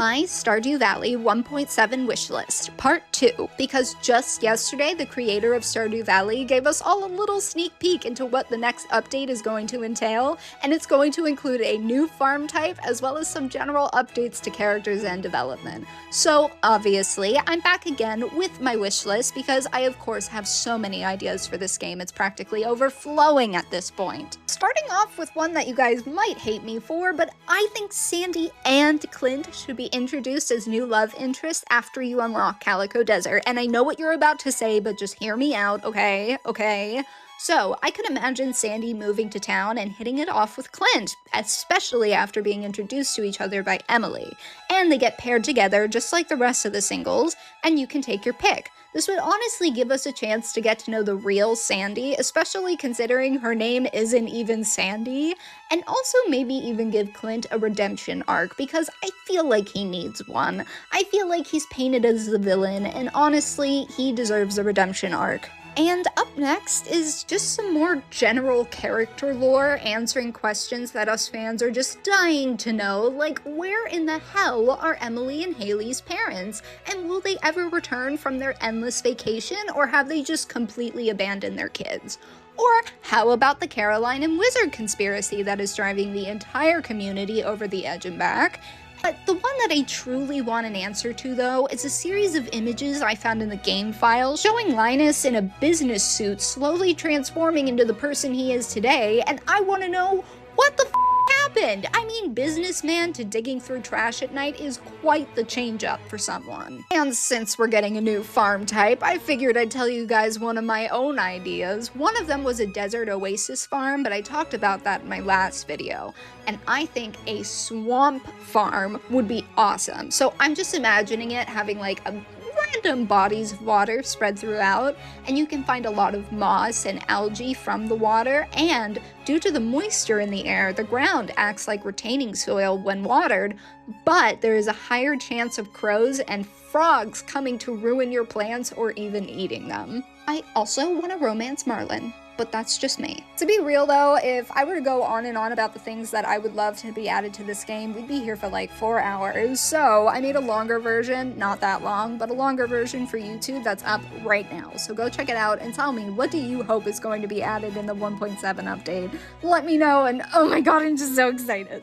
my Stardew Valley 1.7 wishlist, part 2, because just yesterday the creator of Stardew Valley gave us all a little sneak peek into what the next update is going to entail, and it's going to include a new farm type as well as some general updates to characters and development. So obviously, I'm back again with my wishlist because I of course have so many ideas for this game, it's practically overflowing at this point. Starting off with one that you guys might hate me for, but I think Sandy and Clint should be introduced as new love interests after you unlock Calico Desert. And I know what you're about to say, but just hear me out, okay? So, I could imagine Sandy moving to town and hitting it off with Clint, especially after being introduced to each other by Emily. And they get paired together just like the rest of the singles, and you can take your pick. This would honestly give us a chance to get to know the real Sandy, especially considering her name isn't even Sandy, and also maybe even give Clint a redemption arc, because I feel like he needs one. I feel like he's painted as the villain, and honestly, he deserves a redemption arc. And up next is just some more general character lore, answering questions that us fans are just dying to know, like where in the hell are Emily and Haley's parents? And will they ever return from their endless vacation, or have they just completely abandoned their kids? Or how about the Caroline and Wizard conspiracy that is driving the entire community over the edge and back? But the one that I truly want an answer to, though, is a series of images I found in the game files showing Linus in a business suit slowly transforming into the person he is today, and I want to know what the happened? I mean, businessman to digging through trash at night is quite the change up for someone. And since we're getting a new farm type, I figured I'd tell you guys one of my own ideas. One of them was a desert oasis farm, but I talked about that in my last video. And I think a swamp farm would be awesome. So I'm just imagining it having like a random bodies of water spread throughout, and you can find a lot of moss and algae from the water, and due to the moisture in the air, the ground acts like retaining soil when watered, but there is a higher chance of crows and frogs coming to ruin your plants or even eating them. I also want to romance Marlin, but that's just me. To be real though, if I were to go on and on about the things that I would love to be added to this game, we'd be here for like 4 hours. So I made a longer version, not that long, but a longer version for YouTube that's up right now. So go check it out and tell me, what do you hope is going to be added in the 1.7 update? Let me know, and oh my god, I'm just so excited.